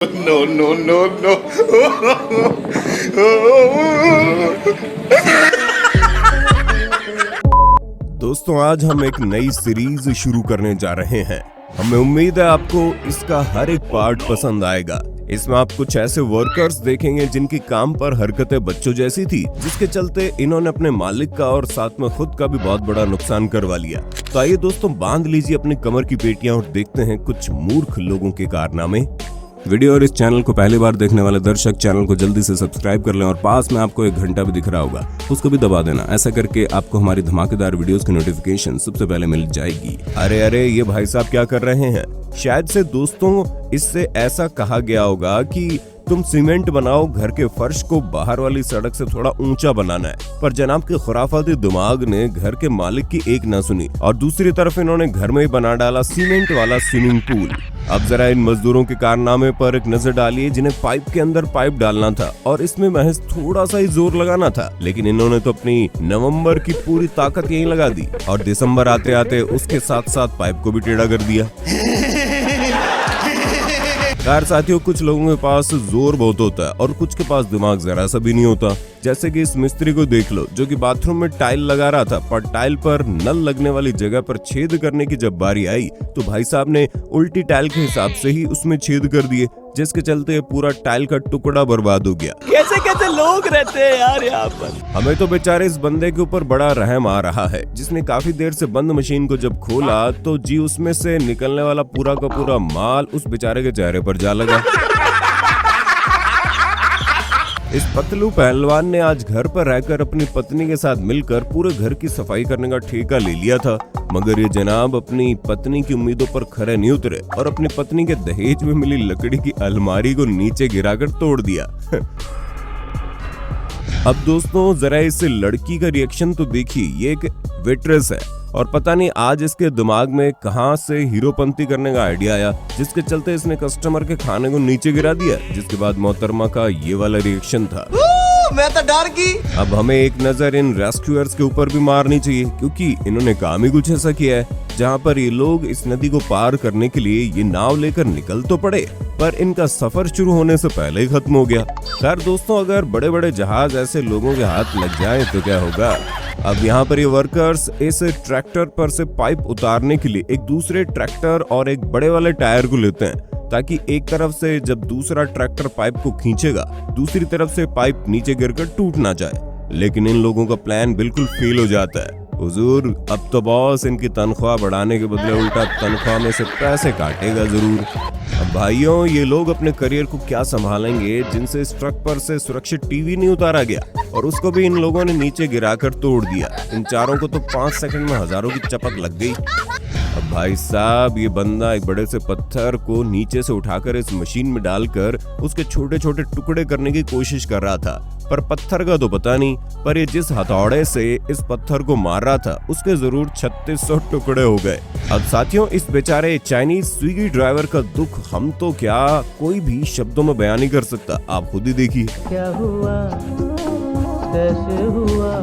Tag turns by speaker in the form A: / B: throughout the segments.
A: No, no, no, no.
B: दोस्तों आज हम एक नई सीरीज शुरू करने जा रहे हैं। हमें उम्मीद है आपको इसका हर एक पार्ट पसंद आएगा। इसमें आप कुछ ऐसे वर्कर्स देखेंगे जिनकी काम पर हरकतें बच्चों जैसी थी, जिसके चलते इन्होंने अपने मालिक का और साथ में खुद का भी बहुत बड़ा नुकसान करवा लिया। तो आइए दोस्तों, बांध लीजिए अपनी कमर की पेटियां और देखते हैं कुछ मूर्ख लोगों के कारनामे। वीडियो और इस चैनल को पहली बार देखने वाले दर्शक चैनल को जल्दी से सब्सक्राइब कर लें और पास में आपको एक घंटा भी दिख रहा होगा, उसको भी दबा देना। ऐसा करके आपको हमारी धमाकेदार वीडियोस की नोटिफिकेशन सबसे पहले मिल जाएगी। अरे ये भाई साहब क्या कर रहे हैं? शायद से दोस्तों इससे ऐसा कहा गया होगा कि तुम सीमेंट बनाओ, घर के फर्श को बाहर वाली सड़क से थोड़ा ऊंचा बनाना है। पर जनाब के खुराफाती दिमाग ने घर के मालिक की एक ना सुनी और दूसरी तरफ इन्होंने घर में ही बना डाला सीमेंट वाला स्विमिंग पूल। अब जरा इन मजदूरों के कारनामे पर एक नजर डालिए, जिन्हें पाइप के अंदर पाइप डालना था और इसमें महज थोड़ा सा ही जोर लगाना था, लेकिन इन्होंने तो अपनी नवंबर की पूरी ताकत यहीं लगा दी और दिसंबर आते आते उसके साथ साथ पाइप को भी टेढ़ा कर दिया। यार साथियों, कुछ लोगों के पास जोर बहुत होता है और कुछ के पास दिमाग जरा सा भी नहीं होता। जैसे कि इस मिस्त्री को देख लो, जो कि बाथरूम में टाइल लगा रहा था, पर टाइल पर नल लगने वाली जगह पर छेद करने की जब बारी आई तो भाई साहब ने उल्टी टाइल के हिसाब से ही उसमें छेद कर दिए, जिसके चलते पूरा टाइल का टुकड़ा बर्बाद हो गया।
C: कैसे कैसे लोग रहते हैं यार यहाँ पर।
B: हमें तो बेचारे इस बंदे के ऊपर बड़ा रहम आ रहा है, जिसने काफी देर से बंद मशीन को जब खोला तो जी उसमें से निकलने वाला पूरा का पूरा माल उस बेचारे के चेहरे पर जा लगा। इस पतलू पहलवान ने आज घर पर रहकर अपनी पत्नी के साथ मिलकर पूरे घर की सफाई करने का ठेका ले लिया था, मगर ये जनाब अपनी पत्नी की उम्मीदों पर खरे नहीं उतरे और अपनी पत्नी के दहेज में मिली लकड़ी की अलमारी को नीचे गिराकर तोड़ दिया। अब दोस्तों जरा इस लड़की का रिएक्शन तो देखिए। ये एक वेट्रेस है और पता नहीं आज इसके दिमाग में कहां से हीरोपंती करने का आइडिया आया, जिसके चलते इसने कस्टमर के खाने को नीचे गिरा दिया, जिसके बाद मोहतरमा का ये वाला रिएक्शन था।
C: मैं तो डर गई।
B: अब हमें एक नजर इन रेस्क्यूअर्स के ऊपर भी मारनी चाहिए, क्योंकि इन्होंने काम ही कुछ ऐसा किया है जहां पर ये लोग इस नदी को पार करने के लिए ये नाव लेकर निकल तो पड़े, पर इनका सफर शुरू होने से पहले ही खत्म हो गया। खैर दोस्तों, अगर बड़े बड़े जहाज ऐसे लोगों के हाथ लग जाएं तो क्या होगा। अब यहाँ पर ये वर्कर्स इस ट्रैक्टर पर से पाइप उतारने के लिए एक दूसरे ट्रैक्टर और एक बड़े वाले टायर को लेते हैं, ताकि एक तरफ से जब दूसरा ट्रैक्टर पाइप को खींचेगा, दूसरी तरफ से पाइप नीचे गिरकर टूट ना जाए। लेकिन इन लोगों का प्लान बिल्कुल फेल हो जाता है। हुजूर, अब तो बॉस इनकी तनख्वाह बढ़ाने के बदले उल्टा तनख्वाह में से पैसे काटेगा जरूर। अब भाइयों, ये लोग अपने करियर को क्या संभालेंगे जिनसे इस ट्रक पर से सुरक्षित टीवी नहीं उतारा गया और उसको भी इन लोगों ने नीचे गिराकर तोड़ दिया। इन चारों को तो 5 सेकंड में हजारों की चपक लग गई। अब भाई साहब, ये बंदा एक बड़े से पत्थर को नीचे से उठाकर इस मशीन में डालकर उसके छोटे छोटे टुकड़े करने की कोशिश कर रहा था, पर पत्थर का तो पता नहीं, पर ये जिस हथौड़े से इस पत्थर को मार रहा था उसके जरूर 3600 टुकड़े हो गए। अब साथियों, इस बेचारे चाइनीज स्विगी ड्राइवर का दुख हम तो क्या कोई भी शब्दों में बयान नहीं कर सकता। आप खुद ही देखिए
C: क्या हुआ, कैसे हुआ।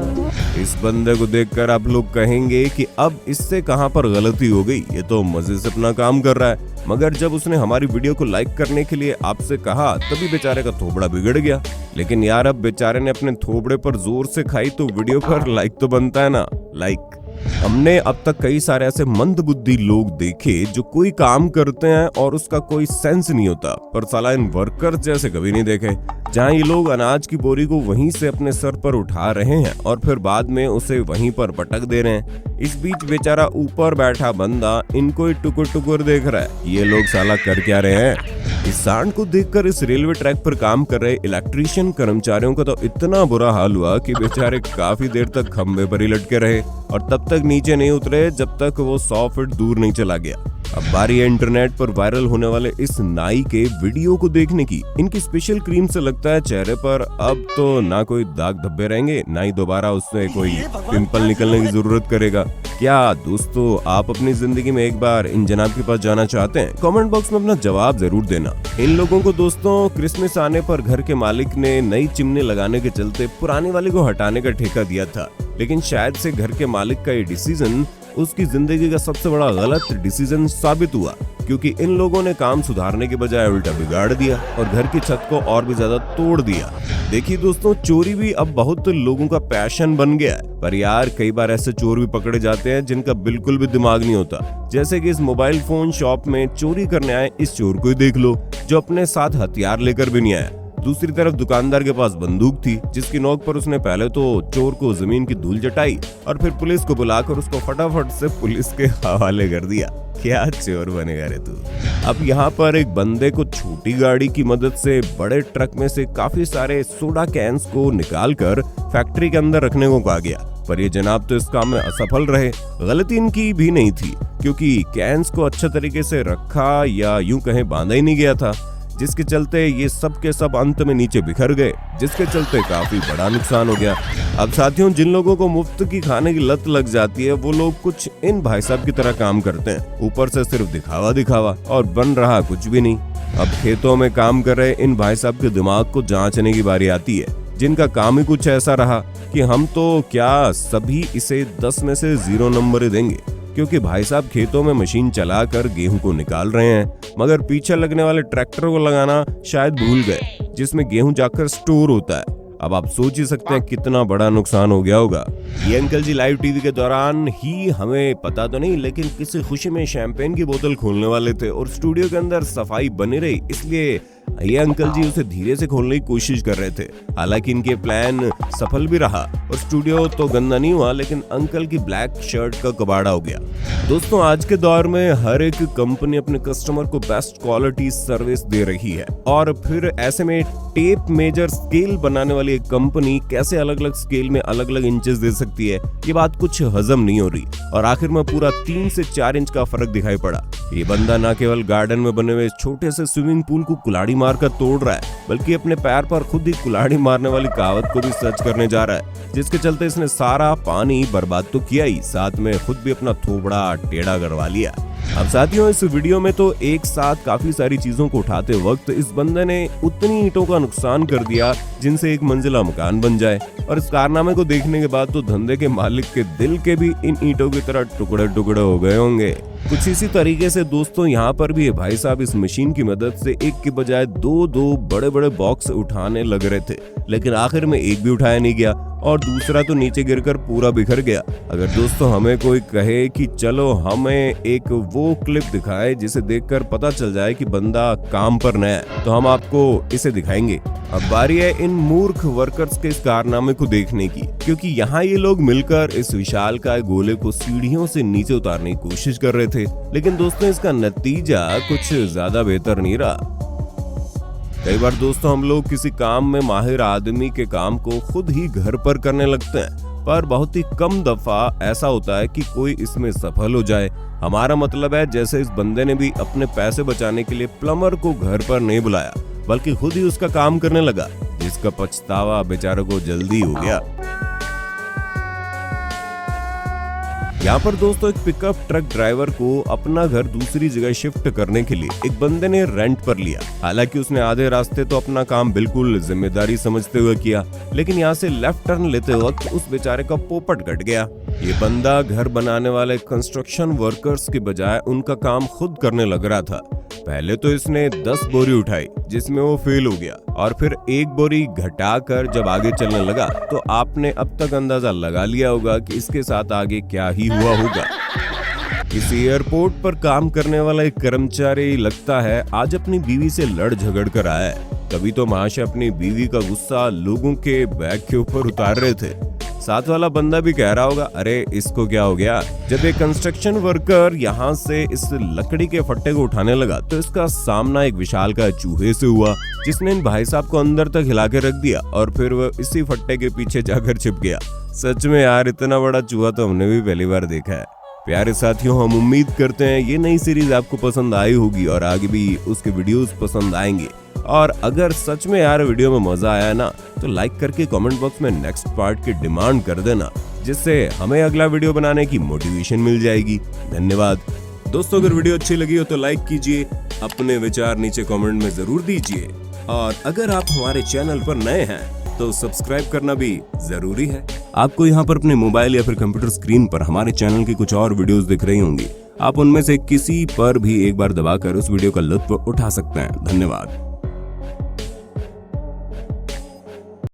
B: इस बंदे को देखकर आप लोग कहेंगे कि अब इससे कहां पर गलती हो गई, ये तो मजे से अपना काम कर रहा है। मगर जब उसने हमारी वीडियो को लाइक करने के लिए आपसे कहा, तभी बेचारे का थोबड़ा बिगड़ गया। लेकिन यार, अब बेचारे ने अपने थोबड़े पर जोर से खाई तो वीडियो पर लाइक तो बनता है ना, लाइक। हमने अब तक कई सारे ऐसे मंदबुद्धि लोग देखे जो कोई काम करते हैं और उसका कोई सेंस नहीं होता, पर साला इन वर्कर्स जैसे कभी नहीं देखे, जहां ये लोग अनाज की बोरी को वहीं से अपने सर पर उठा रहे हैं और फिर बाद में उसे वहीं पर पटक दे रहे हैं। इस बीच बेचारा ऊपर बैठा बंदा इनको ही टुकुर टुकुर देख रहा है। ये लोग साला कर क्या रहे हैं? इस सांड को देखकर इस रेलवे ट्रैक पर काम कर रहे इलेक्ट्रीशियन कर्मचारियों का तो इतना बुरा हाल हुआ कि बेचारे काफी देर तक खंबे पर ही लटके रहे और तब तक नीचे नहीं उतरे जब तक वो 100 फीट दूर नहीं चला गया। अब बारी है इंटरनेट पर वायरल होने वाले इस नाई के वीडियो को देखने की। इनकी स्पेशल क्रीम से लगता है चेहरे पर अब तो ना कोई दाग धब्बे रहेंगे, ना ही दोबारा उससे कोई पिंपल निकलने की जरूरत करेगा। क्या दोस्तों, आप अपनी जिंदगी में एक बार इन जनाब के पास जाना चाहते हैं? कमेंट बॉक्स में अपना जवाब जरूर देना। इन लोगों को दोस्तों क्रिसमस आने पर घर के मालिक ने नई चिमनी लगाने के चलते पुरानी वाली को हटाने का ठेका दिया था, लेकिन शायद से घर के मालिक का ये डिसीजन उसकी जिंदगी का सबसे बड़ा गलत डिसीजन साबित हुआ। क्योंकि इन लोगों ने काम सुधारने के बजाय उल्टा बिगाड़ दिया और घर की छत को और भी ज्यादा तोड़ दिया। देखिए दोस्तों, चोरी भी अब बहुत लोगों का पैशन बन गया है, पर यार कई बार ऐसे चोर भी पकड़े जाते हैं जिनका बिल्कुल भी दिमाग नहीं होता। जैसे कि इस मोबाइल फोन शॉप में चोरी करने आए इस चोर को ही देख लो, जो अपने साथ हथियार लेकर भी नहीं आया। दूसरी तरफ दुकानदार के पास बंदूक थी, जिसकी नोक पर उसने पहले तो चोर को जमीन की धूल चटाई और फिर पुलिस को बुलाकर उसको फटाफट से पुलिस के हवाले कर दिया। क्या चोर बनेगा रे तू। अब यहाँ पर एक बंदे को छोटी गाड़ी की मदद से बड़े ट्रक में से काफी सारे सोडा कैंस को निकालकर फैक्ट्री के अंदर रखने को कहा गया, पर ये जनाब तो इस काम में असफल रहे। गलती इनकी भी नहीं थी, क्योंकि कैंस को अच्छे तरीके से रखा या यूं कहें बांधा ही नहीं गया था, जिसके चलते ये सब के सब अंत में नीचे बिखर गए, जिसके चलते काफी बड़ा नुकसान हो गया। अब साथियों, जिन लोगों को मुफ्त की खाने की लत लग जाती है वो लोग कुछ इन भाई साहब की तरह काम करते हैं, ऊपर से सिर्फ दिखावा और बन रहा कुछ भी नहीं। अब खेतों में काम कर रहे इन भाई साहब के दिमाग को जांचने की बारी आती है, जिनका काम ही कुछ ऐसा रहा कि हम तो क्या सभी इसे 10 में से 0 नंबर ही देंगे, क्योंकि भाई साहब खेतों में मशीन चलाकर गेहूं को निकाल रहे हैं, मगर पीछे लगने वाले ट्रैक्टर को लगाना शायद भूल गए, जिसमें गेहूं जाकर स्टोर होता है। अब आप सोच ही सकते हैं कितना बड़ा नुकसान हो गया होगा। ये अंकल जी लाइव टीवी के दौरान ही, हमें पता तो नहीं, लेकिन किसी खुशी में शैंपेन की बोतल खोलने वाले थे और स्टूडियो के अंदर सफाई बनी रही, इसलिए ये अंकल जी उसे धीरे से खोलने की कोशिश कर रहे थे। हालांकि इनके प्लान सफल भी रहा और स्टूडियो तो गंदा नहीं हुआ, लेकिन अंकल की ब्लैक शर्ट का कबाड़ा हो गया। दोस्तों, आज के दौर में हर एक कंपनी अपने कस्टमर को बेस्ट क्वालिटी सर्विस दे रही है, और फिर ऐसे में टेप मेजर स्केल बनाने वाली एक कंपनी कैसे अलग अलग स्केल में अलग अलग इंचेस दे सकती है, ये बात कुछ हजम नहीं हो रही। और आखिर में पूरा 3 से 4 इंच का फर्क दिखाई पड़ा। ये बंदा न केवल गार्डन में बने हुए छोटे से स्विमिंग पूल को कुल्हाड़ी मारकर तोड़ रहा है, बल्कि अपने पैर पर खुद ही कुल्हाड़ी मारने वाली कहावत को भी सच करने जा रहा है, जिसके चलते इसने सारा पानी बर्बाद तो किया ही, साथ में खुद भी अपना थोबड़ा टेढ़ा करवा लिया। अब साथियों, इस वीडियो में तो एक साथ काफी सारी चीजों को उठाते वक्त इस बंदे ने उतनी ईंटों का नुकसान कर दिया जिनसे एक मंजिला मकान बन जाए, और इस कारनामे को देखने के बाद तो धंधे के मालिक के दिल के भी इन ईंटों की तरह टुकड़े टुकड़े हो गए होंगे। कुछ इसी तरीके से दोस्तों यहाँ पर भी भाई साहब इस मशीन की मदद से एक के बजाय दो बड़े बड़े बॉक्स उठाने लग रहे थे, लेकिन आखिर में एक भी उठाया नहीं गया और दूसरा तो नीचे गिरकर पूरा बिखर गया। अगर दोस्तों हमें कोई कहे कि चलो हमें एक वो क्लिप दिखाए जिसे देखकर पता चल जाए कि बंदा काम पर नया है, तो हम आपको इसे दिखाएंगे। अब बारी है इन मूर्ख वर्कर्स के इस कारनामे को देखने की, क्योंकि यहाँ ये लोग मिलकर इस विशालकाय गोले को सीढ़ियों से नीचे उतारने की कोशिश कर रहे थे, लेकिन दोस्तों इसका नतीजा कुछ ज्यादा बेहतर नहीं रहा। कई बार दोस्तों हम लोग किसी काम में माहिर आदमी के काम को खुद ही घर पर करने लगते हैं, पर बहुत ही कम दफा ऐसा होता है कि कोई इसमें सफल हो जाए। हमारा मतलब है जैसे इस बंदे ने भी अपने पैसे बचाने के लिए प्लम्बर को घर पर नहीं बुलाया, बल्कि खुद ही उसका काम करने लगा, जिसका पछतावा बेचारे को जल्दी हो गया। यहाँ पर दोस्तों एक पिकअप ट्रक ड्राइवर को अपना घर दूसरी जगह शिफ्ट करने के लिए एक बंदे ने रेंट पर लिया। हालांकि उसने आधे रास्ते तो अपना काम बिल्कुल जिम्मेदारी समझते हुए किया, लेकिन यहाँ से लेफ्ट टर्न लेते वक्त उस बेचारे का पोपट कट गया। ये बंदा घर बनाने वाले कंस्ट्रक्शन वर्कर्स के बजाय उनका काम खुद करने लग रहा था। पहले तो इसने 10 बोरी उठाई, जिसमें वो फेल हो गया, और फिर 1 बोरी घटाकर जब आगे चलने लगा तो आपने अब तक अंदाजा लगा लिया होगा कि इसके साथ आगे क्या ही हुआ होगा। किसी एयरपोर्ट पर काम करने वाला एक कर्मचारी लगता है आज अपनी बीवी से लड़ झगड़ कर आया है। कभी तो महाशय अपनी बीवी का गुस्सा लोगों के बैग के ऊपर उतार रहे थे। साथ वाला बंदा भी कह रहा होगा, अरे इसको क्या हो गया। जब एक कंस्ट्रक्शन वर्कर यहाँ से इस लकड़ी के फट्टे को उठाने लगा तो इसका सामना एक विशालकाय चूहे से हुआ, जिसने इन भाई साहब को अंदर तक हिला के रख दिया और फिर वह इसी फट्टे के पीछे जाकर छिप गया। सच में यार, इतना बड़ा चूहा तो हमने भी पहली बार देखा है। प्यारे साथियों, हम उम्मीद करते हैं ये नई सीरीज आपको पसंद आई होगी और आगे भी उसके वीडियोस पसंद आएंगे। और अगर सच में यार वीडियो में मजा आया ना, तो लाइक करके कमेंट बॉक्स में नेक्स्ट पार्ट की डिमांड कर देना, जिससे हमें अगला वीडियो बनाने की मोटिवेशन मिल जाएगी। धन्यवाद दोस्तों। अगर वीडियो अच्छी लगी हो तो लाइक कीजिए, अपने विचार नीचे कमेंट में जरूर दीजिए, और अगर आप हमारे चैनल पर नए हैं तो सब्सक्राइब करना भी जरूरी है। आपको यहाँ पर अपने मोबाइल या फिर कंप्यूटर स्क्रीन पर हमारे चैनल की कुछ और वीडियोस दिख रही होंगी। आप उनमें से किसी पर भी एक बार दबाकर उस वीडियो का लुत्फ उठा सकते हैं। धन्यवाद।